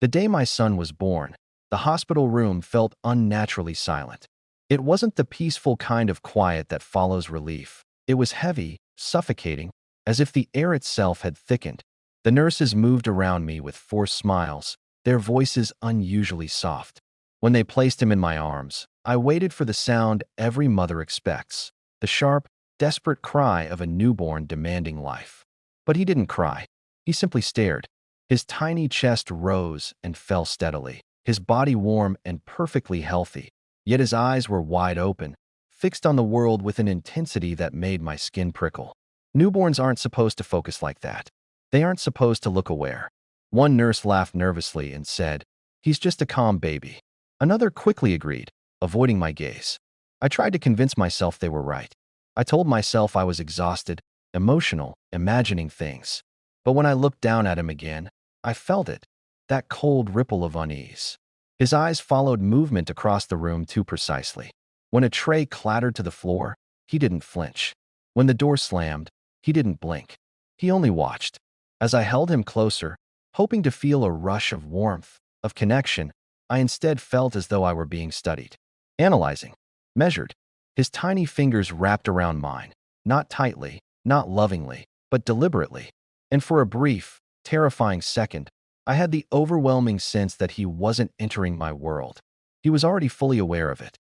The day my son was born, the hospital room felt unnaturally silent. It wasn't the peaceful kind of quiet that follows relief. It was heavy, suffocating, as if the air itself had thickened. The nurses moved around me with forced smiles, their voices unusually soft. When they placed him in my arms, I waited for the sound every mother expects, the sharp, desperate cry of a newborn demanding life. But he didn't cry. He simply stared. His tiny chest rose and fell steadily, his body warm and perfectly healthy, yet his eyes were wide open, fixed on the world with an intensity that made my skin prickle. Newborns aren't supposed to focus like that. They aren't supposed to look aware. One nurse laughed nervously and said, "He's just a calm baby." Another quickly agreed, avoiding my gaze. I tried to convince myself they were right. I told myself I was exhausted, emotional, imagining things. But when I looked down at him again, I felt it, that cold ripple of unease. His eyes followed movement across the room too precisely. When a tray clattered to the floor, he didn't flinch. When the door slammed, he didn't blink. He only watched. As I held him closer, hoping to feel a rush of warmth, of connection, I instead felt as though I were being studied, analyzing, measured. His tiny fingers wrapped around mine, not tightly, not lovingly, but deliberately. And for a brief, terrifying second, I had the overwhelming sense that he wasn't entering my world. He was already fully aware of it.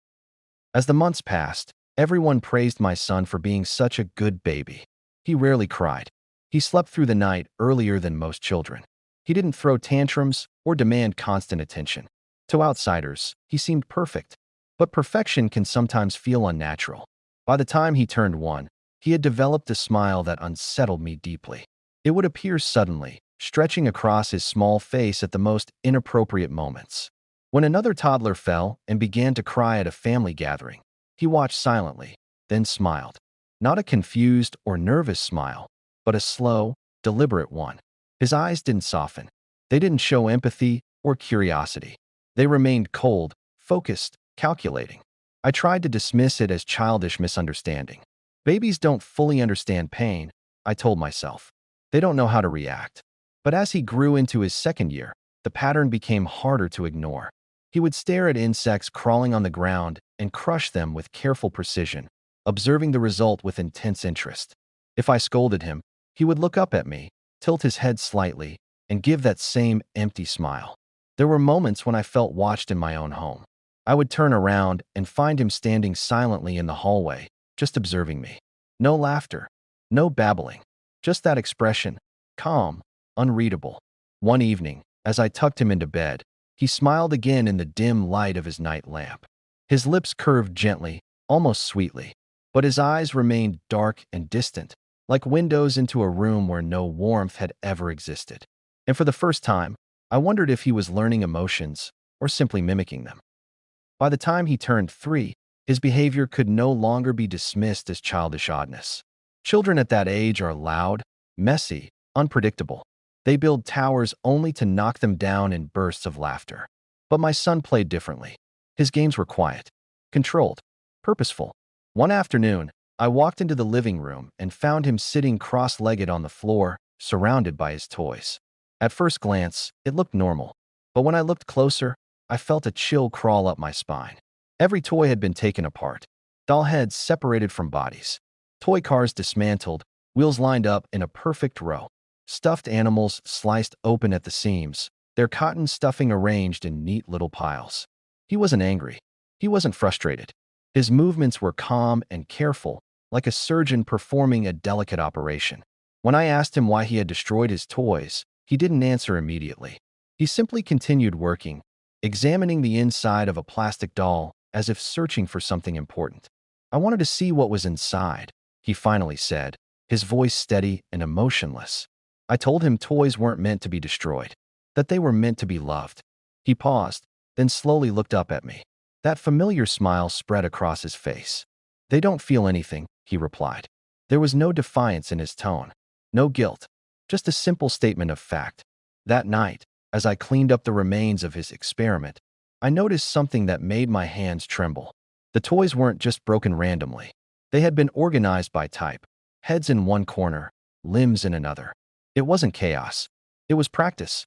As the months passed, everyone praised my son for being such a good baby. He rarely cried. He slept through the night earlier than most children. He didn't throw tantrums or demand constant attention. To outsiders, he seemed perfect. But perfection can sometimes feel unnatural. By the time he turned 1, he had developed a smile that unsettled me deeply. It would appear suddenly, stretching across his small face at the most inappropriate moments. When another toddler fell and began to cry at a family gathering, he watched silently, then smiled. Not a confused or nervous smile, but a slow, deliberate one. His eyes didn't soften. They didn't show empathy or curiosity. They remained cold, focused, calculating. I tried to dismiss it as childish misunderstanding. Babies don't fully understand pain, I told myself. They don't know how to react. But as he grew into his second year, the pattern became harder to ignore. He would stare at insects crawling on the ground and crush them with careful precision, observing the result with intense interest. If I scolded him, he would look up at me, tilt his head slightly, and give that same empty smile. There were moments when I felt watched in my own home. I would turn around and find him standing silently in the hallway, just observing me. No laughter, no babbling, just that expression, calm, unreadable. One evening, as I tucked him into bed, he smiled again in the dim light of his night lamp. His lips curved gently, almost sweetly, but his eyes remained dark and distant, like windows into a room where no warmth had ever existed. And for the first time, I wondered if he was learning emotions or simply mimicking them. By the time he turned 3, his behavior could no longer be dismissed as childish oddness. Children at that age are loud, messy, unpredictable. They build towers only to knock them down in bursts of laughter. But my son played differently. His games were quiet, controlled, purposeful. One afternoon, I walked into the living room and found him sitting cross-legged on the floor, surrounded by his toys. At first glance, it looked normal. But when I looked closer, I felt a chill crawl up my spine. Every toy had been taken apart, doll heads separated from bodies, toy cars dismantled, wheels lined up in a perfect row, stuffed animals sliced open at the seams, their cotton stuffing arranged in neat little piles. He wasn't angry. He wasn't frustrated. His movements were calm and careful, like a surgeon performing a delicate operation. When I asked him why he had destroyed his toys, he didn't answer immediately. He simply continued working, examining the inside of a plastic doll as if searching for something important. "I wanted to see what was inside," he finally said, his voice steady and emotionless. I told him toys weren't meant to be destroyed, that they were meant to be loved. He paused, then slowly looked up at me. That familiar smile spread across his face. "They don't feel anything," he replied. There was no defiance in his tone, no guilt, just a simple statement of fact. That night, as I cleaned up the remains of his experiment, I noticed something that made my hands tremble. The toys weren't just broken randomly. They had been organized by type, heads in one corner, limbs in another. It wasn't chaos. It was practice.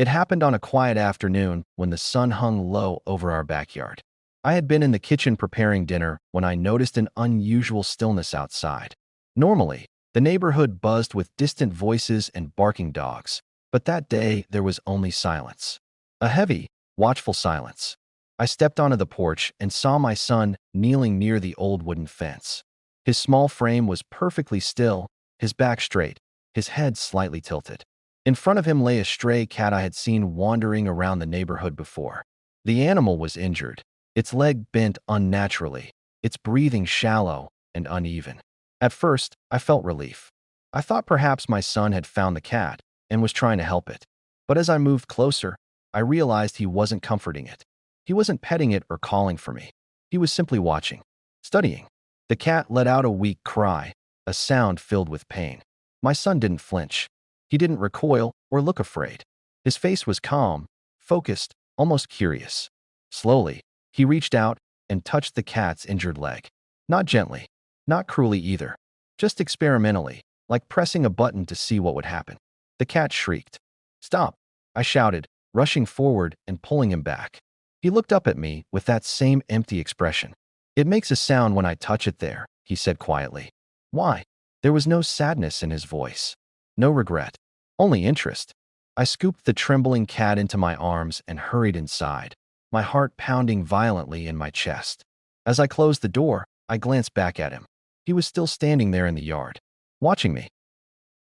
It happened on a quiet afternoon when the sun hung low over our backyard. I had been in the kitchen preparing dinner when I noticed an unusual stillness outside. Normally, the neighborhood buzzed with distant voices and barking dogs, but that day there was only silence. A heavy, watchful silence. I stepped onto the porch and saw my son kneeling near the old wooden fence. His small frame was perfectly still, his back straight, his head slightly tilted. In front of him lay a stray cat I had seen wandering around the neighborhood before. The animal was injured, its leg bent unnaturally, its breathing shallow and uneven. At first, I felt relief. I thought perhaps my son had found the cat and was trying to help it. But as I moved closer, I realized he wasn't comforting it. He wasn't petting it or calling for me. He was simply watching, studying. The cat let out a weak cry, a sound filled with pain. My son didn't flinch. He didn't recoil or look afraid. His face was calm, focused, almost curious. Slowly, he reached out and touched the cat's injured leg. Not gently, not cruelly either, just experimentally, like pressing a button to see what would happen. The cat shrieked. "Stop!" I shouted, rushing forward and pulling him back. He looked up at me with that same empty expression. "It makes a sound when I touch it there," he said quietly. "Why?" There was no sadness in his voice, no regret, only interest. I scooped the trembling cat into my arms and hurried inside, my heart pounding violently in my chest. As I closed the door, I glanced back at him. He was still standing there in the yard, watching me.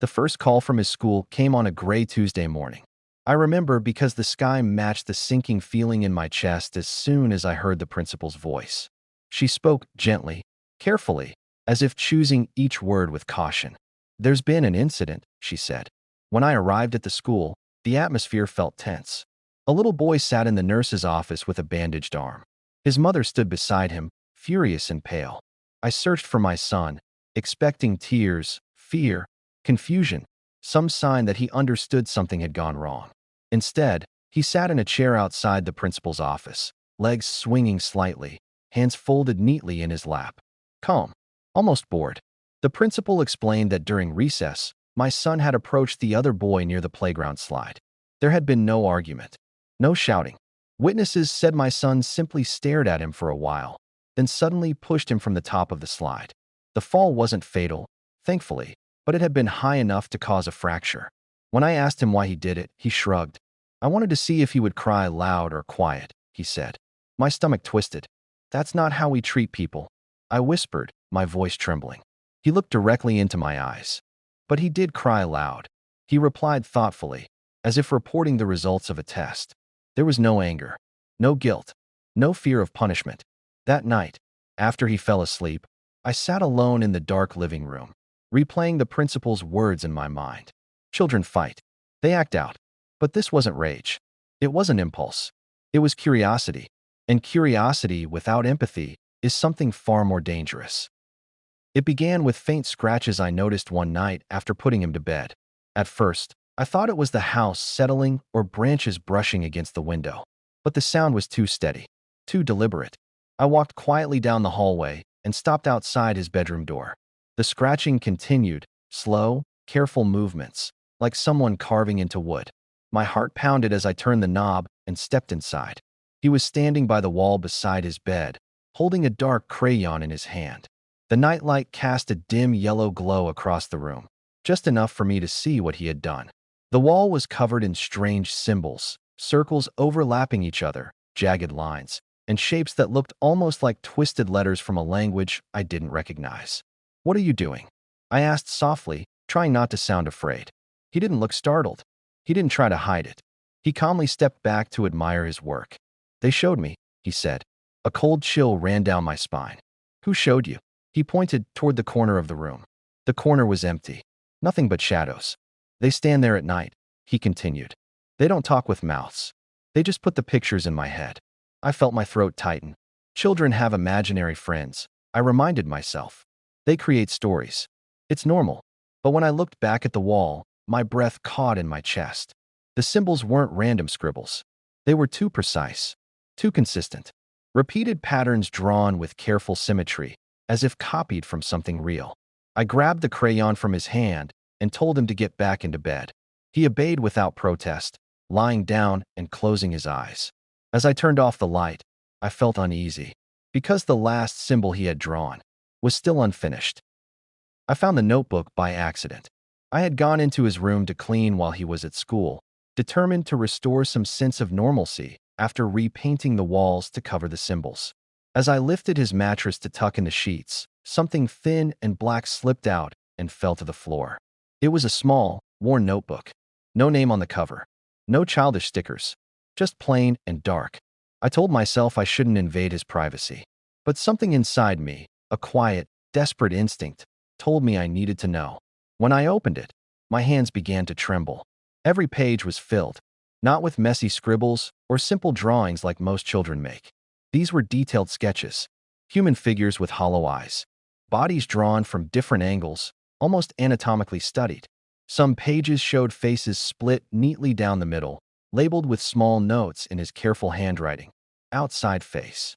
The first call from his school came on a gray Tuesday morning. I remember because the sky matched the sinking feeling in my chest as soon as I heard the principal's voice. She spoke gently, carefully, as if choosing each word with caution. "There's been an incident," she said. When I arrived at the school, the atmosphere felt tense. A little boy sat in the nurse's office with a bandaged arm. His mother stood beside him, furious and pale. I searched for my son, expecting tears, fear, confusion, some sign that he understood something had gone wrong. Instead, he sat in a chair outside the principal's office, legs swinging slightly, hands folded neatly in his lap. Calm, almost bored. The principal explained that during recess, my son had approached the other boy near the playground slide. There had been no argument, no shouting. Witnesses said my son simply stared at him for a while, then suddenly pushed him from the top of the slide. The fall wasn't fatal, thankfully, but it had been high enough to cause a fracture. When I asked him why he did it, he shrugged. "I wanted to see if he would cry loud or quiet," he said. My stomach twisted. "That's not how we treat people," I whispered, my voice trembling. He looked directly into my eyes. "But he did cry loud," he replied thoughtfully, as if reporting the results of a test. There was no anger, no guilt, no fear of punishment. That night, after he fell asleep, I sat alone in the dark living room, replaying the principal's words in my mind. Children fight. They act out. But this wasn't rage. It wasn't impulse. It was curiosity. And curiosity without empathy is something far more dangerous. It began with faint scratches I noticed one night after putting him to bed. At first, I thought it was the house settling or branches brushing against the window. But the sound was too steady, too deliberate. I walked quietly down the hallway and stopped outside his bedroom door. The scratching continued, slow, careful movements, like someone carving into wood. My heart pounded as I turned the knob and stepped inside. He was standing by the wall beside his bed, holding a dark crayon in his hand. The nightlight cast a dim yellow glow across the room, just enough for me to see what he had done. The wall was covered in strange symbols, circles overlapping each other, jagged lines, and shapes that looked almost like twisted letters from a language I didn't recognize. "What are you doing?" I asked softly, trying not to sound afraid. He didn't look startled. He didn't try to hide it. He calmly stepped back to admire his work. "They showed me," he said. A cold chill ran down my spine. "Who showed you?" He pointed toward the corner of the room. The corner was empty. Nothing but shadows. "They stand there at night," he continued. "They don't talk with mouths. They just put the pictures in my head." I felt my throat tighten. Children have imaginary friends, I reminded myself. They create stories. It's normal. But when I looked back at the wall, my breath caught in my chest. The symbols weren't random scribbles. They were too precise, too consistent. Repeated patterns drawn with careful symmetry, as if copied from something real. I grabbed the crayon from his hand and told him to get back into bed. He obeyed without protest, lying down and closing his eyes. As I turned off the light, I felt uneasy, because the last symbol he had drawn was still unfinished. I found the notebook by accident. I had gone into his room to clean while he was at school, determined to restore some sense of normalcy after repainting the walls to cover the symbols. As I lifted his mattress to tuck in the sheets, something thin and black slipped out and fell to the floor. It was a small, worn notebook. No name on the cover. No childish stickers. Just plain and dark. I told myself I shouldn't invade his privacy. But something inside me, a quiet, desperate instinct, told me I needed to know. When I opened it, my hands began to tremble. Every page was filled, not with messy scribbles or simple drawings like most children make. These were detailed sketches, human figures with hollow eyes, bodies drawn from different angles, almost anatomically studied. Some pages showed faces split neatly down the middle, labeled with small notes in his careful handwriting. Outside face.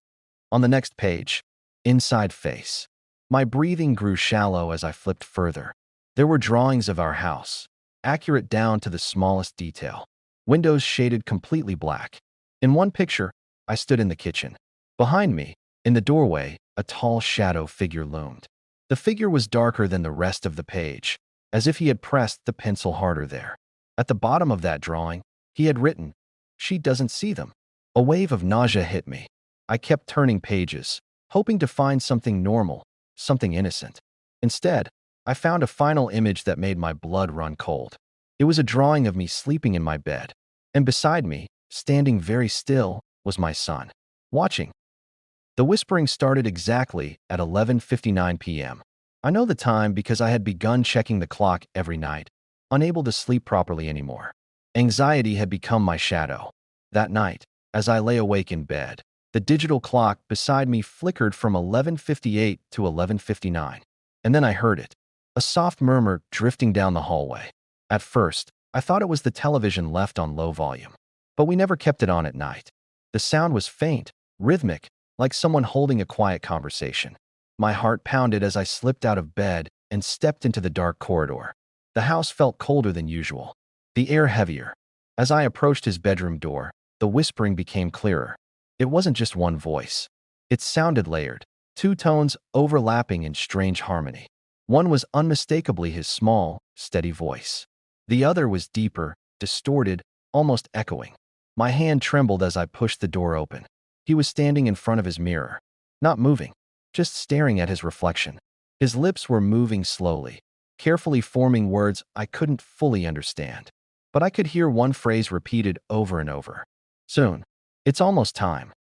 On the next page, inside face. My breathing grew shallow as I flipped further. There were drawings of our house, accurate down to the smallest detail. Windows shaded completely black. In one picture, I stood in the kitchen. Behind me, in the doorway, a tall shadow figure loomed. The figure was darker than the rest of the page, as if he had pressed the pencil harder there. At the bottom of that drawing, he had written, "She doesn't see them." A wave of nausea hit me. I kept turning pages, hoping to find something normal, something innocent. Instead, I found a final image that made my blood run cold. It was a drawing of me sleeping in my bed, and beside me, standing very still, was my son, watching. The whispering started exactly at 11:59 p.m. I know the time because I had begun checking the clock every night, unable to sleep properly anymore. Anxiety had become my shadow. That night, as I lay awake in bed, the digital clock beside me flickered from 11:58 to 11:59. And then I heard it, a soft murmur drifting down the hallway. At first, I thought it was the television left on low volume. But we never kept it on at night. The sound was faint, rhythmic, like someone holding a quiet conversation. My heart pounded as I slipped out of bed and stepped into the dark corridor. The house felt colder than usual, the air heavier. As I approached his bedroom door, the whispering became clearer. It wasn't just one voice. It sounded layered, two tones overlapping in strange harmony. One was unmistakably his small, steady voice. The other was deeper, distorted, almost echoing. My hand trembled as I pushed the door open. He was standing in front of his mirror, not moving, just staring at his reflection. His lips were moving slowly, carefully forming words I couldn't fully understand. But I could hear one phrase repeated over and over. "Soon. It's almost time."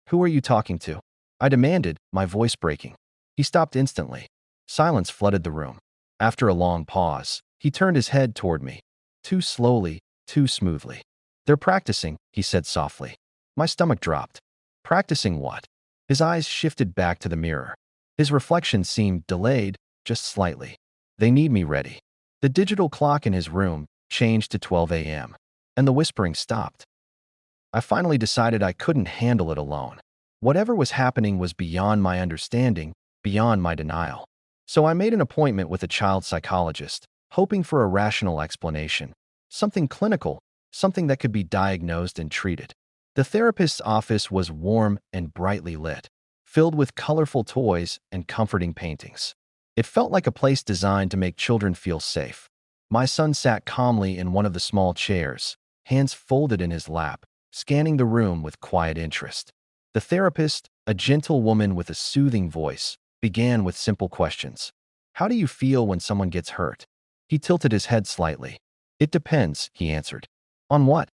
"Who are you talking to?" I demanded, my voice breaking. He stopped instantly. Silence flooded the room. After a long pause, he turned his head toward me. Too slowly, too smoothly. "They're practicing," he said softly. My stomach dropped. Practicing what? His eyes shifted back to the mirror. His reflection seemed delayed, just slightly. "They need me ready." The digital clock in his room changed to 12 a.m., and the whispering stopped. I finally decided I couldn't handle it alone. Whatever was happening was beyond my understanding, beyond my denial. So I made an appointment with a child psychologist, hoping for a rational explanation, something clinical, something that could be diagnosed and treated. The therapist's office was warm and brightly lit, filled with colorful toys and comforting paintings. It felt like a place designed to make children feel safe. My son sat calmly in one of the small chairs, hands folded in his lap, scanning the room with quiet interest. The therapist, a gentle woman with a soothing voice, began with simple questions. "How do you feel when someone gets hurt?" He tilted his head slightly. "It depends," he answered. "On what?"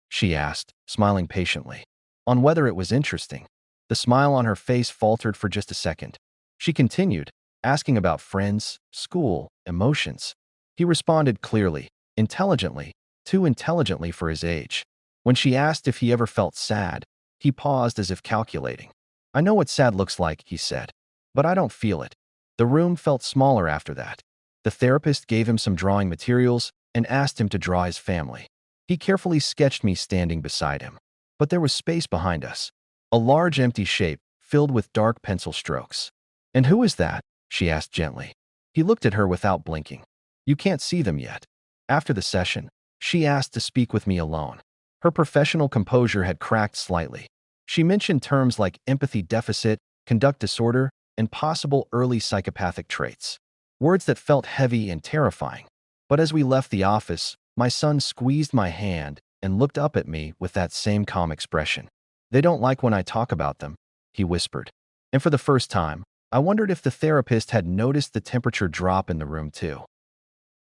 she asked, smiling patiently. "On whether it was interesting." The smile on her face faltered for just a second. She continued, asking about friends, school, emotions. He responded clearly, intelligently, too intelligently for his age. When she asked if he ever felt sad, he paused as if calculating. "I know what sad looks like," he said, "but I don't feel it." The room felt smaller after that. The therapist gave him some drawing materials and asked him to draw his family. He carefully sketched me standing beside him. But there was space behind us, a large empty shape filled with dark pencil strokes. "And who is that?" she asked gently. He looked at her without blinking. "You can't see them yet." After the session, she asked to speak with me alone. Her professional composure had cracked slightly. She mentioned terms like empathy deficit, conduct disorder, and possible early psychopathic traits. Words that felt heavy and terrifying. But as we left the office, my son squeezed my hand and looked up at me with that same calm expression. "They don't like when I talk about them," he whispered. And for the first time, I wondered if the therapist had noticed the temperature drop in the room too.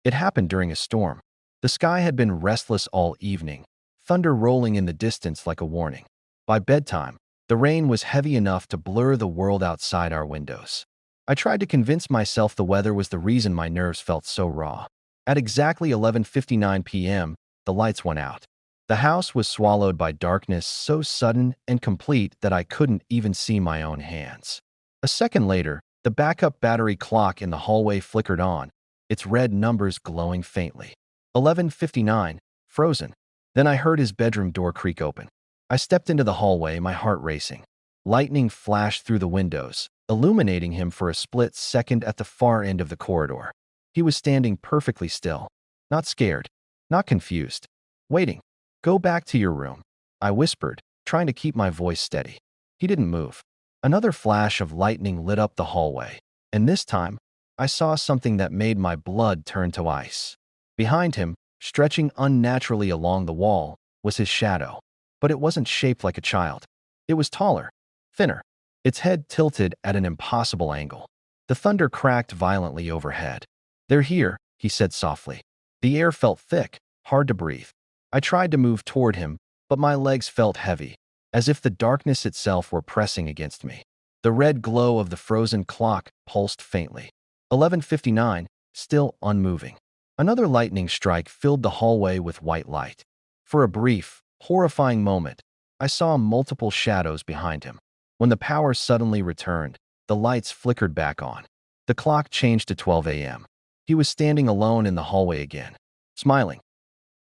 It happened during a storm. The sky had been restless all evening, thunder rolling in the distance like a warning. By bedtime, the rain was heavy enough to blur the world outside our windows. I tried to convince myself the weather was the reason my nerves felt so raw. At exactly 11:59 p.m., the lights went out. The house was swallowed by darkness so sudden and complete that I couldn't even see my own hands. A second later, the backup battery clock in the hallway flickered on, its red numbers glowing faintly. 11:59, frozen. Then I heard his bedroom door creak open. I stepped into the hallway, my heart racing. Lightning flashed through the windows, illuminating him for a split second at the far end of the corridor. He was standing perfectly still, not scared, not confused, waiting. "Go back to your room," I whispered, trying to keep my voice steady. He didn't move. Another flash of lightning lit up the hallway, and this time, I saw something that made my blood turn to ice. Behind him, stretching unnaturally along the wall, was his shadow. But it wasn't shaped like a child. It was taller, thinner, its head tilted at an impossible angle. The thunder cracked violently overhead. "They're here," he said softly. The air felt thick, hard to breathe. I tried to move toward him, but my legs felt heavy, as if the darkness itself were pressing against me. The red glow of the frozen clock pulsed faintly. 11:59, still unmoving. Another lightning strike filled the hallway with white light. For a brief, horrifying moment, I saw multiple shadows behind him. When the power suddenly returned, the lights flickered back on. The clock changed to 12 a.m. He was standing alone in the hallway again, smiling.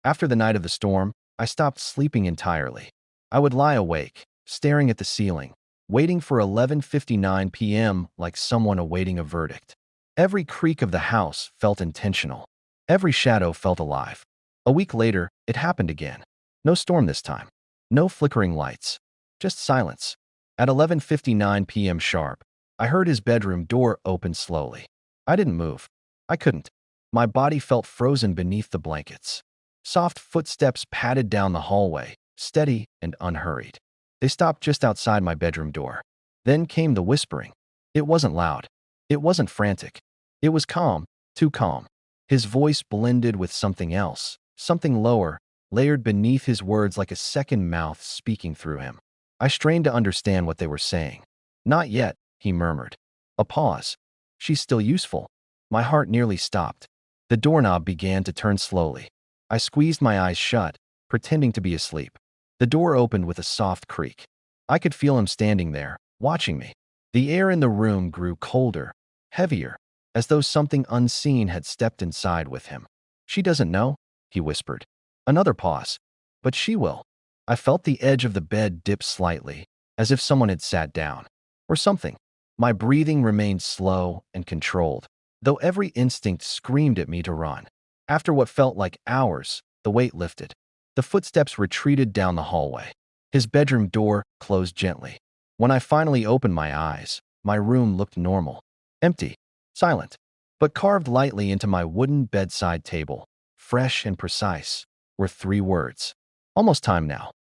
After the night of the storm, I stopped sleeping entirely. I would lie awake, staring at the ceiling, waiting for 11:59 p.m. like someone awaiting a verdict. Every creak of the house felt intentional. Every shadow felt alive. A week later, it happened again. No storm this time. No flickering lights. Just silence. At 11:59 p.m. sharp, I heard his bedroom door open slowly. I didn't move. I couldn't. My body felt frozen beneath the blankets. Soft footsteps padded down the hallway, steady and unhurried. They stopped just outside my bedroom door. Then came the whispering. It wasn't loud. It wasn't frantic. It was calm, too calm. His voice blended with something else, something lower, layered beneath his words like a second mouth speaking through him. I strained to understand what they were saying. "Not yet," he murmured. A pause. "She's still useful." My heart nearly stopped. The doorknob began to turn slowly. I squeezed my eyes shut, pretending to be asleep. The door opened with a soft creak. I could feel him standing there, watching me. The air in the room grew colder, heavier, as though something unseen had stepped inside with him. "She doesn't know," he whispered. Another pause. "But she will." I felt the edge of the bed dip slightly, as if someone had sat down. Or something. My breathing remained slow and controlled, though every instinct screamed at me to run. After what felt like hours, the weight lifted. The footsteps retreated down the hallway. His bedroom door closed gently. When I finally opened my eyes, my room looked normal. Empty, silent, but carved lightly into my wooden bedside table, fresh and precise, were 3 words. "Almost time now."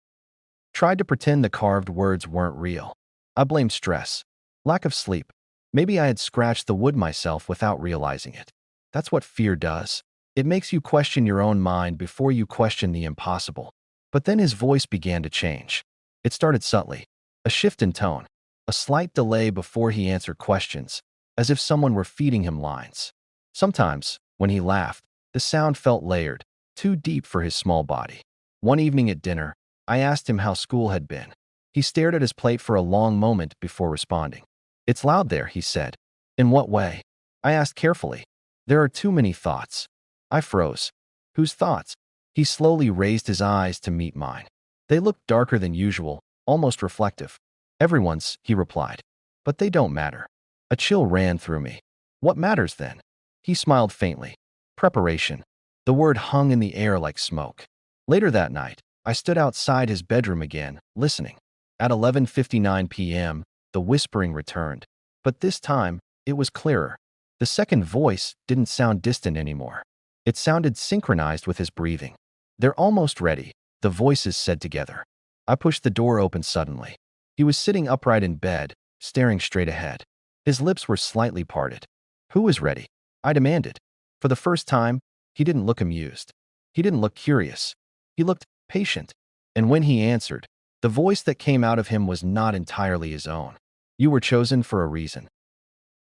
Tried to pretend the carved words weren't real. I blamed stress, lack of sleep. Maybe I had scratched the wood myself without realizing it. That's what fear does. It makes you question your own mind before you question the impossible. But then his voice began to change. It started subtly. A shift in tone. A slight delay before he answered questions, as if someone were feeding him lines. Sometimes, when he laughed, the sound felt layered, too deep for his small body. One evening at dinner, I asked him how school had been. He stared at his plate for a long moment before responding. "It's loud there," he said. "In what way?" I asked carefully. "There are too many thoughts." I froze. "Whose thoughts?" He slowly raised his eyes to meet mine. They looked darker than usual, almost reflective. "Everyone's," he replied. "But they don't matter." A chill ran through me. "What matters then?" He smiled faintly. "Preparation." The word hung in the air like smoke. Later that night, I stood outside his bedroom again, listening. At 11:59 p.m., the whispering returned. But this time, it was clearer. The second voice didn't sound distant anymore. It sounded synchronized with his breathing. "They're almost ready," the voices said together. I pushed the door open suddenly. He was sitting upright in bed, staring straight ahead. His lips were slightly parted. "Who is ready?" I demanded. For the first time, he didn't look amused. He didn't look curious. He looked patient. And when he answered, the voice that came out of him was not entirely his own. "You were chosen for a reason."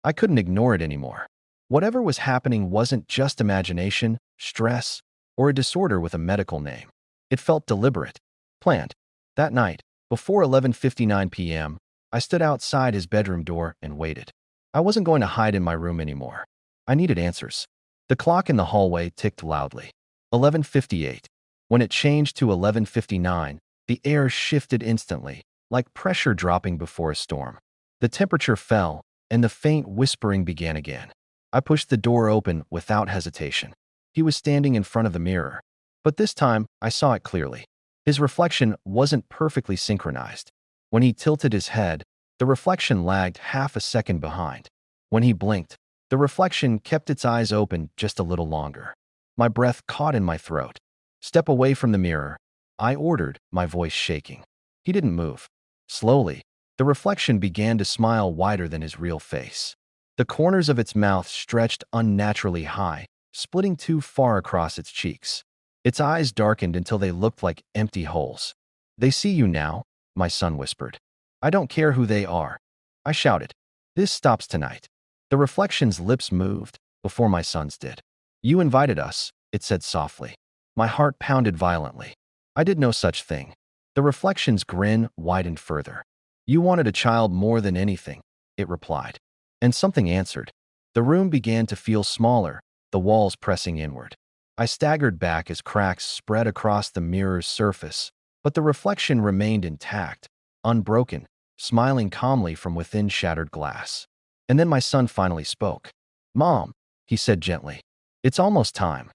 I couldn't ignore it anymore. Whatever was happening wasn't just imagination, stress, or a disorder with a medical name. It felt deliberate, planned. That night, before 11:59 p.m., I stood outside his bedroom door and waited. I wasn't going to hide in my room anymore. I needed answers. The clock in the hallway ticked loudly. 11:58. When it changed to 11:59, the air shifted instantly, like pressure dropping before a storm. The temperature fell, and the faint whispering began again. I pushed the door open without hesitation. He was standing in front of the mirror. But this time, I saw it clearly. His reflection wasn't perfectly synchronized. When he tilted his head, the reflection lagged half a second behind. When he blinked, the reflection kept its eyes open just a little longer. My breath caught in my throat. "Step away from the mirror," I ordered, my voice shaking. He didn't move. Slowly, the reflection began to smile wider than his real face. The corners of its mouth stretched unnaturally high, splitting too far across its cheeks. Its eyes darkened until they looked like empty holes. "They see you now," my son whispered. "I don't care who they are," I shouted. "This stops tonight." The reflection's lips moved before my son's did. "You invited us," it said softly. My heart pounded violently. I did no such thing. The reflection's grin widened further. "You wanted a child more than anything," it replied. And something answered. The room began to feel smaller, the walls pressing inward. I staggered back as cracks spread across the mirror's surface, but the reflection remained intact, unbroken, smiling calmly from within shattered glass. And then my son finally spoke. "Mom," he said gently, "it's almost time."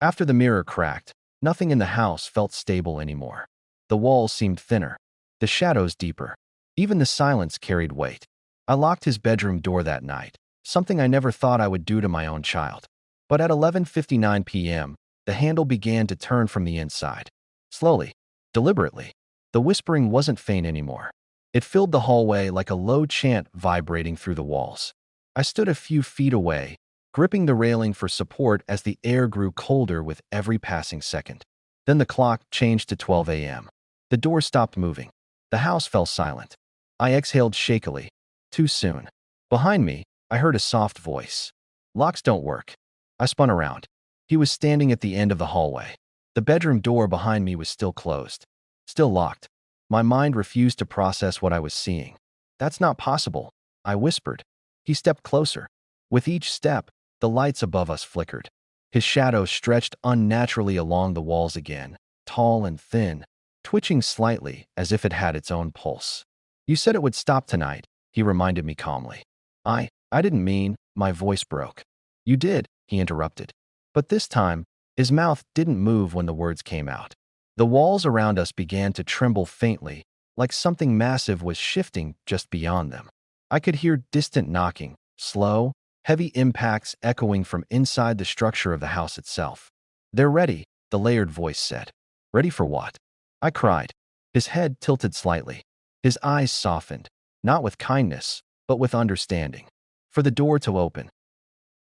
After the mirror cracked, nothing in the house felt stable anymore. The walls seemed thinner, the shadows deeper. Even the silence carried weight. I locked his bedroom door that night, something I never thought I would do to my own child. But at 11:59 p.m., the handle began to turn from the inside. Slowly, deliberately. The whispering wasn't faint anymore. It filled the hallway like a low chant vibrating through the walls. I stood a few feet away, gripping the railing for support as the air grew colder with every passing second. Then the clock changed to 12 a.m. The door stopped moving. The house fell silent. I exhaled shakily. Too soon. Behind me, I heard a soft voice. "Locks don't work." I spun around. He was standing at the end of the hallway. The bedroom door behind me was still closed. Still locked. My mind refused to process what I was seeing. "That's not possible," I whispered. He stepped closer. With each step, the lights above us flickered. His shadow stretched unnaturally along the walls again, tall and thin, twitching slightly as if it had its own pulse. "You said it would stop tonight," he reminded me calmly. I didn't mean," my voice broke. "You did," he interrupted. But this time, his mouth didn't move when the words came out. The walls around us began to tremble faintly, like something massive was shifting just beyond them. I could hear distant knocking, slow, heavy impacts echoing from inside the structure of the house itself. "They're ready," the layered voice said. "Ready for what?" I cried. His head tilted slightly. His eyes softened, not with kindness, but with understanding. For the door to open.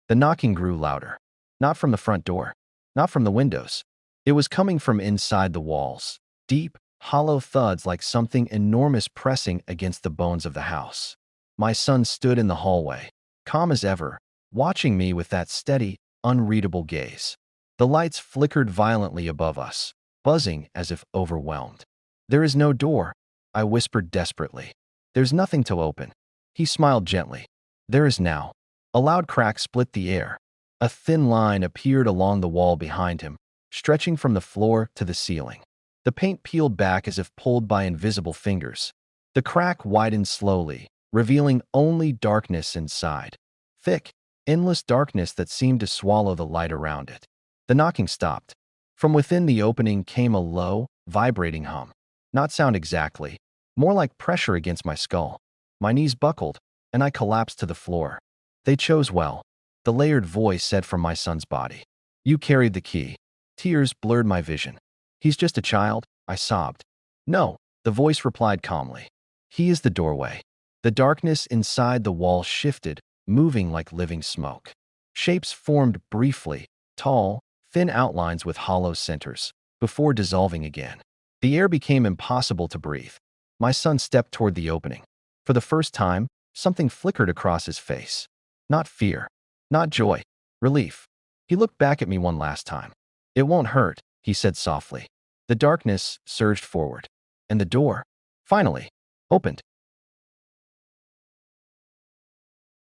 The knocking grew louder. Not from the front door. Not from the windows. It was coming from inside the walls. Deep, hollow thuds like something enormous pressing against the bones of the house. My son stood in the hallway, calm as ever, watching me with that steady, unreadable gaze. The lights flickered violently above us, buzzing as if overwhelmed. "There is no door," I whispered desperately. "There's nothing to open." He smiled gently. "There is now." A loud crack split the air. A thin line appeared along the wall behind him, stretching from the floor to the ceiling. The paint peeled back as if pulled by invisible fingers. The crack widened slowly, revealing only darkness inside. Thick, endless darkness that seemed to swallow the light around it. The knocking stopped. From within the opening came a low, vibrating hum. Not sound exactly. More like pressure against my skull. My knees buckled, and I collapsed to the floor. They chose well. The layered voice said from my son's body. You carried the key. Tears blurred my vision. He's just a child, I sobbed. No, the voice replied calmly. He is the doorway. The darkness inside the wall shifted, moving like living smoke. Shapes formed briefly, tall, thin outlines with hollow centers, before dissolving again. The air became impossible to breathe. My son stepped toward the opening. For the first time, something flickered across his face. Not fear, not joy, relief. He looked back at me one last time. It won't hurt, he said softly. The darkness surged forward, and the door, finally, opened.